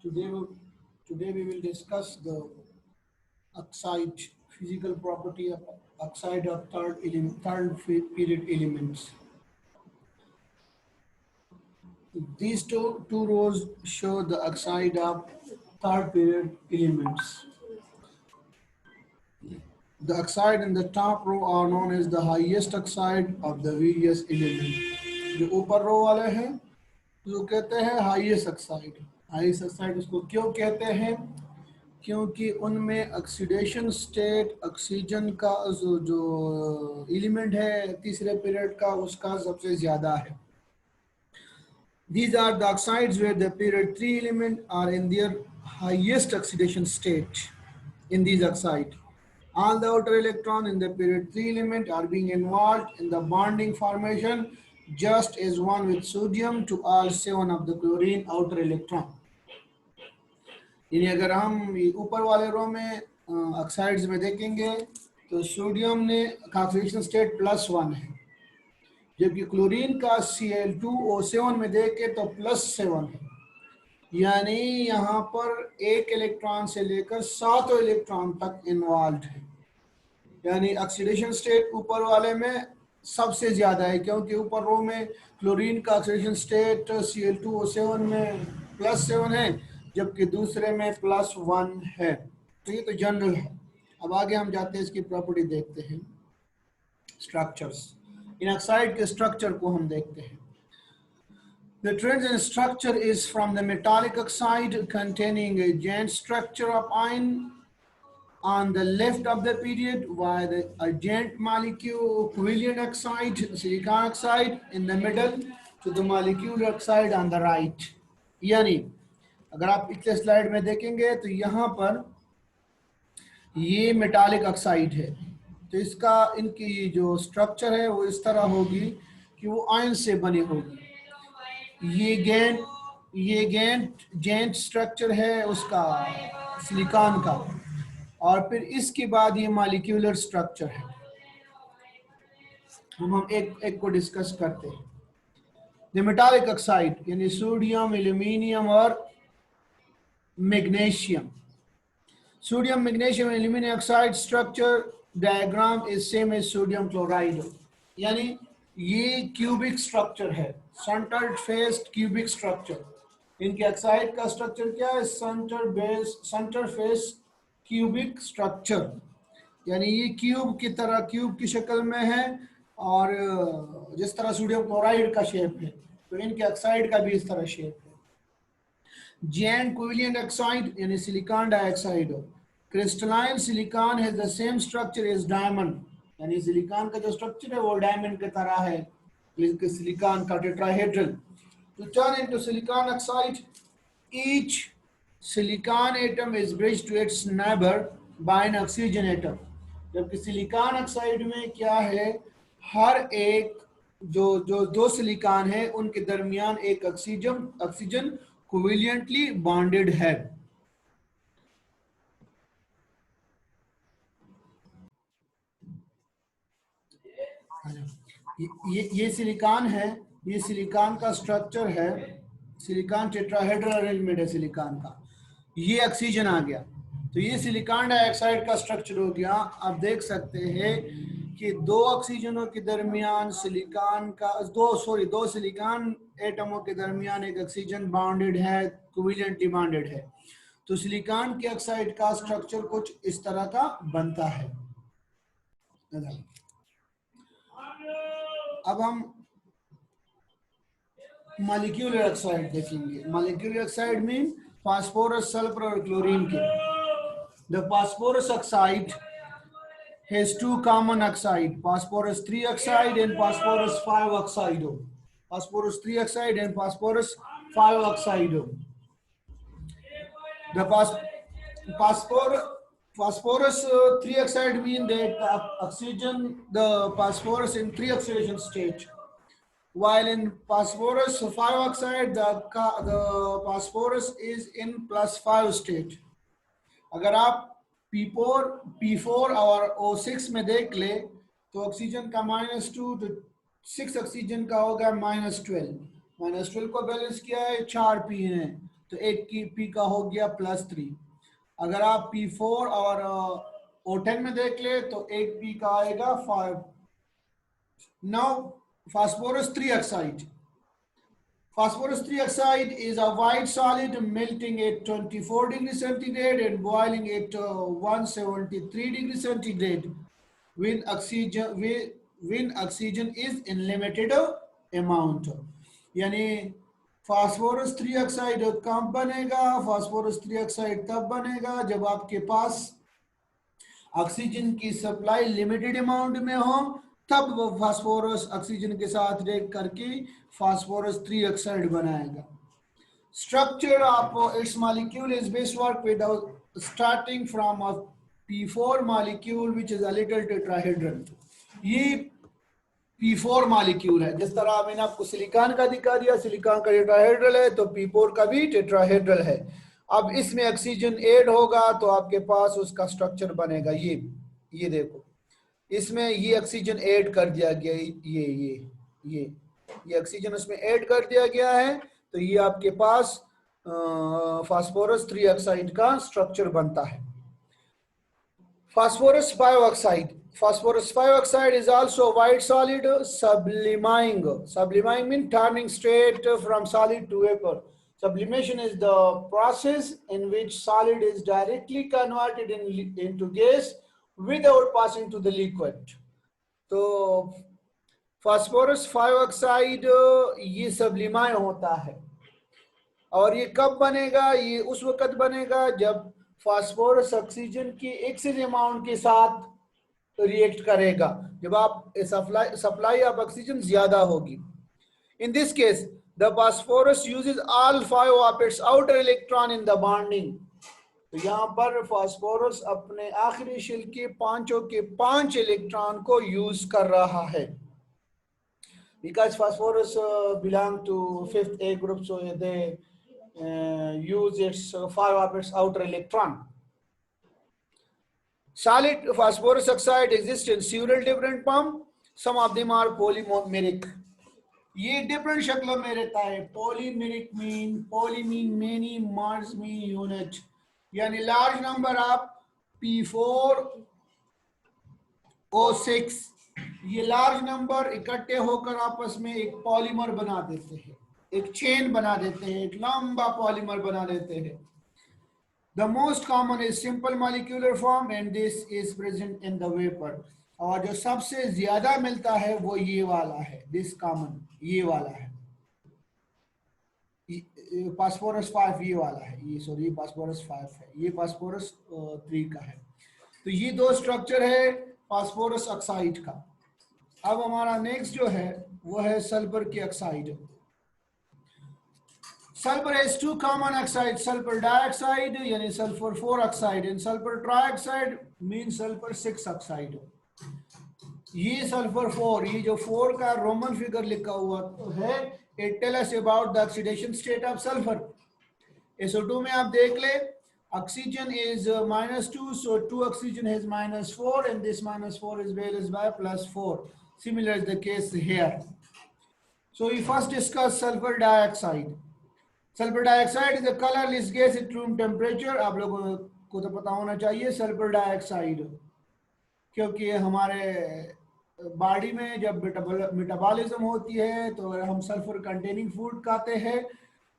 Today, today we will discuss the oxide physical property of oxide of third period elements. These two rows show the oxide of third period elements. The oxide in the top row are known as the highest oxide of the various elements. जो ऊपर रो वाले हैं जो कहते हैं highest oxide. Highest oxide उसको क्यों कहते हैं? क्योंकि उनमें ऑक्सीडेशन स्टेट ऑक्सीजन का जो एलिमेंट है तीसरे पीरियड का उसका सबसे ज्यादा है। These are the oxides where the period 3 element are in their highest oxidation state. In these oxides, all the outer electron in the period 3 element are being involved in the bonding formation just as one with sodium to all 7 of the chlorine outer electron. यानी अगर हम ऊपर वाले रो में oxides में देखेंगे तो sodium ने ऑक्सीडेशन स्टेट +1 है, जबकि क्लोरीन का Cl2O7 में देखे तो +7 है। यानी यहाँ पर एक इलेक्ट्रॉन से लेकर 7 इलेक्ट्रॉन तक इन्वॉल्व है। यानी ऑक्सीडेशन स्टेट ऊपर वाले में सबसे ज्यादा है, क्योंकि ऊपर रो में क्लोरीन का ऑक्सीडेशन स्टेट Cl2O7 में +7 है, जबकि दूसरे में +1 है। तो ये तो जनरल है। अब आगे हम जाते हैं, इसकी प्रॉपर्टी देखते हैं, स्ट्रक्चर्स। इन ऑक्साइड के स्ट्रक्चर को हम देखते हैं। The transition structure is from the metallic oxide containing a joint structure of ion on the left of the period, while the adjacent molecule covalent oxide, silicon oxide, in the middle to the molecular oxide on the right. यानी अगर आप पिछले slide में देखेंगे तो यहाँ पर ये मेटालिक ऑक्साइड है, तो इसका इनकी जो स्ट्रक्चर है वो इस तरह होगी कि वो आयन से बनी होगी। ये जेंट स्ट्रक्चर है उसका सिलिकॉन का, और फिर इसके बाद ये मॉलिक्यूलर स्ट्रक्चर है। हम एक एक को डिस्कस करते हैं। द मेटालिक ऑक्साइड यानी सोडियम, एल्यूमिनियम और magnesium. Sodium, magnesium, aluminium oxide structure diagram is same as sodium chloride. यानी ये क्यूबिक स्ट्रक्चर है, सेंटर्ड फेस्ड क्यूबिक स्ट्रक्चर। इनके ऑक्साइड का स्ट्रक्चर क्या है? सेंटर फेस क्यूबिक स्ट्रक्चर, यानी ये क्यूब की तरह, क्यूब की शक्ल में है, और जिस तरह सोडियम क्लोराइड का शेप है तो इनके ऑक्साइड का भी इस तरह शेप है। जैन कोवेलेंट ऑक्साइड यानी silicon dioxide. Crystalline silicon has the same structure as diamond, यानी सिलिकॉन का जो स्ट्रक्चर है वो डायमंड की तरह है, सिलिकॉन का tetrahedral. To turn into silicon oxide, each silicon atom is bridged to its neighbour by an oxygen atom. जबकि सिलिकॉन ऑक्साइड में क्या है, हर एक जो दो सिलिकॉन है उनके दरमियान एक ऑक्सीजन कोवेलेंटली बॉन्डेड है। ये सिलिकॉन है, ये सिलिकॉन का स्ट्रक्चर है, सिलिकॉन टेट्राहेड्रल अरेंजमेंट है सिलिकॉन का। ये ऑक्सीजन आ गया तो ये सिलिकॉन डाइऑक्साइड का स्ट्रक्चर हो गया। आप देख सकते हैं कि दो ऑक्सीजनों के दरमियान सिलिकॉन का दो सिलिकॉन एटमों के दरमियान एक ऑक्सीजन बॉन्डेड है, कोवेलेंटली बॉन्डेड है। तो सिलिकॉन के ऑक्साइड का स्ट्रक्चर कुछ इस तरह का बनता है। अब हम मॉलिक्यूलर ऑक्साइड देखेंगे। मॉलिक्यूलर ऑक्साइड में फास्फोरस, सल्फर और क्लोरीन के। The phosphorus oxide has two common oxide, phosphorus 3 oxide and phosphorus 5 oxide. Phosphorus 3 oxide and phosphorus 5 oxide. The phosphorus 3 oxide mean that oxygen, the phosphorus in 3 oxidation state, while in phosphorus 5 oxide the phosphorus is in +5 state. अगर आप P4 और O6 में देख ले तो oxygen का -2 तो 6 oxygen का होगा -12। -12 को बैलेंस किया है 4 P हैं, तो एक की पी का हो गया +3। अगर आप P4 और O10 में देख ले तो एक पी का आएगा 5। Now phosphorus 3 oxide. Phosphorus 3 oxide is a white solid melting at 24 degrees centigrade and boiling at 173 degrees centigrade when oxygen is in limited amount. यानी फास्फोरस 3 ऑक्साइड कब बनेगा? फास्फोरस 3 ऑक्साइड तब बनेगा जब आपके पास ऑक्सीजन की सप्लाई लिमिटेड अमाउंट में हो, तब वो फास्फोरस ऑक्सीजन के साथ रिएक्ट करके फास्फोरस 3 ऑक्साइड बनाएगा। Structure of its molecule is base work with starting from a P4 molecule which is a little tetrahedral. ये P4 मॉलिक्यूल है। जिस तरह मैंने आपको सिलिकॉन का दिखा दिया, सिलिकॉन का टेट्राहेड्रल है, तो P4 का भी टेट्राहेड्रल है। अब इसमें ऑक्सीजन ऐड होगा तो आपके पास उसका स्ट्रक्चर बनेगा ये देखो, इसमें ये ऑक्सीजन ऐड कर दिया गया, ये ऑक्सीजन उसमें ऐड कर दिया गया है, तो ये आपके पास फास्फोरस 3 ऑक्साइड का स्ट्रक्चर बनता है। Phosphorus 5 oxide. Phosphorus 5 oxide is also a white solid subliming. Subliming means turning straight from solid to vapor. Sublimation is the process in which solid is directly converted into gas without passing to the liquid. तो phosphorus 5 oxide ये sublimine होता है, और ये कब बनेगा? ये उस वक्त बनेगा जब फास्फोरस ऑक्सीजन की एक्सेस अमाउंट के साथ रिएक्ट करेगा, जब आप सप्लाई ऑफ ऑक्सीजन ज्यादा होगी। In this case the phosphorus uses all 5 of its outer electron in the bonding. तो यहाँ पर फास्फोरस अपने आखिरी शेल के पांचों के 5 इलेक्ट्रॉन को यूज कर रहा है। Because phosphorus belong to 5th A group, so they use its 5 of its outer electron. Solid phosphorus oxide exists in several different forms. Some of them are polymeric. ये different शक्लों में रहता है। Polymeric mean, poly mean many, mers mean unit, यानी large number of P4 O6, ये large number इकट्ठे होकर आपस में एक पॉलीमर बना देते हैं, एक चेन बना देते हैं, एक लंबा पॉलीमर बना देते हैं। The most common is simple molecular form and this is present in the vapour. और जो सबसे ज्यादा मिलता है वो ये वाला है, दिस कॉमन ये वाला है, फास्फोरस 5 ये वाला है, ये सॉरी फास्फोरस 5 है, ये फास्फोरस 3 का है। तो ये दो स्ट्रक्चर है फास्फोरस ऑक्साइड का। अब हमारा नेक्स्ट जो है वो है सल्फर की oxide. Sulfur has 2 common oxides, sulfur dioxide यानी sulfur 4 oxide and sulfur trioxide means sulfur 6 oxide। ये sulfur 4, ये जो 4 का रोमन फिगर लिखा हुआ है, it tell us about the oxidation state of sulfur। SO2 में आप देख ले, oxygen is -2, so 2 oxygen has -4 and this -4 is balanced by +4. Similar is the case here. So we first discuss sulfur dioxide। Sulphur dioxide is a colourless gas at room temperature. आप लोगों को तो पता होना चाहिए सल्फर डाइऑक्साइड, क्योंकि हमारे body में जब मेटाबॉलिज्म होती है तो अगर हम सल्फर कंटेनिंग फूड खाते हैं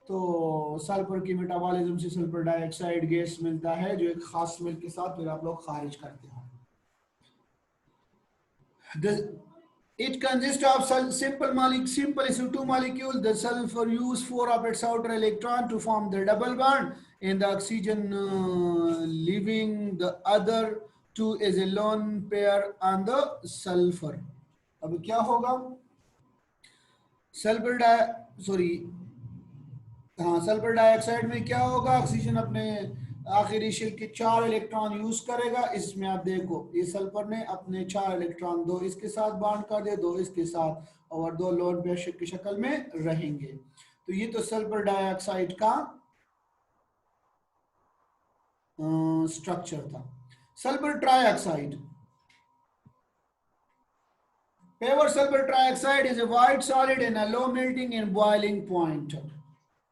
तो सल्फर की मेटाबॉलिज्म से सल्फर डाइऑक्साइड गैस मिलता है, जो एक खास स्मेल के साथ फिर आप लोग खारिज करते हैं। It consists of simple SO2 molecule. The sulfur use 4 of its outer electron to form the double bond, and the oxygen leaving the other 2 is a lone pair on the sulfur. अब क्या होगा? Sulphur dioxide में क्या होगा? Oxygen अपने आखिरी shell के 4 electron use करेगा। इसमें आप देखो ये सल्फर ने अपने 4 इलेक्ट्रॉन 2 इसके साथ बॉन्ड कर दे, 2 इसके साथ, और 2 लोन पेयर की शक्ल में रहेंगे। तो ये तो सल्फर डाइऑक्साइड का स्ट्रक्चर था। Sulphur trioxide, pure sulfur trioxide is a white solid in a low melting and boiling point।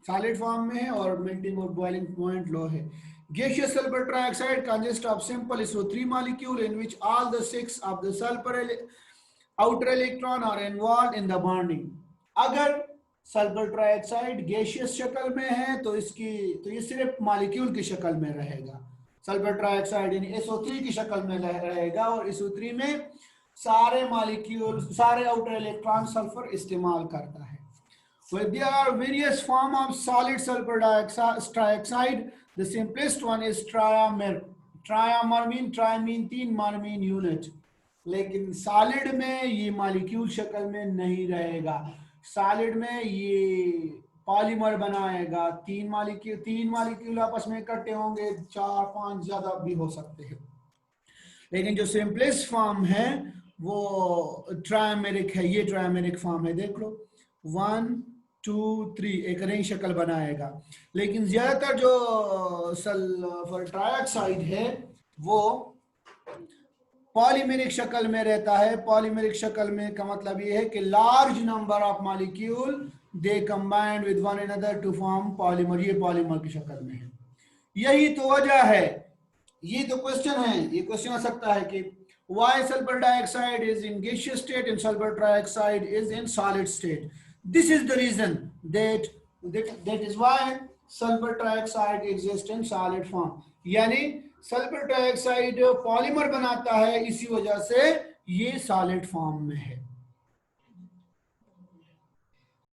Solid form में है और मेल्टिंग और बॉइलिंग पॉइंट लो है। Gaseous sulfur trioxide consists of simple SO3 molecule in which all the 6 of the sulfur outer electron are involved in the bonding. अगर sulphur trioxide gaseous शक्ल में है तो ये सिर्फ मॉलिक्यूल की शक्ल में रहेगा। सल्फर ट्राइऑक्साइड यानी SO3 की शक्ल में रहेगा और SO3 में सारे मॉलिक्यूल सारे आउटर इलेक्ट्रॉन सल्फर इस्तेमाल करता है। Well, there are various forms of solid sulfur trioxide. The simplest one is triamer. Triamer mean tri mean 3 mar mean unit. लेकिन सॉलिड में ये मॉलिक्यूल शक्ल में नहीं रहेगा। सॉलिड में ये पॉलीमर बनाएगा। तीन मॉलिक्यूल आपस में इकट्ठे होंगे, 4-5 ज्यादा भी हो सकते हैं। लेकिन जो सिंपलेस्ट फॉर्म है वो ट्रायमेरिक है। ये ट्रायमेरिक फॉर्म है, देख लो 1 2 3 एक रिंग शक्ल बनाएगा। लेकिन ज्यादातर जो सल्फर ट्राइऑक्साइड है वो पॉलीमेरिक शक्ल में रहता है। पॉलीमेरिक शक्ल में का मतलब ये है कि large number of molecule they combined with one another to form polymer. ये पॉलीमर की शक्ल में है। यही तो वजह है, ये तो क्वेश्चन है, ये क्वेश्चन आ सकता है कि why sulfur dioxide is in gaseous state and sulfur trioxide is in solid state. This is the reason that is why sulfur trioxide exists in solid form. यानी सल्फर ट्राइऑक्साइड पॉलीमर बनाता है, इसी वजह से ये सॉलिड फॉर्म में है।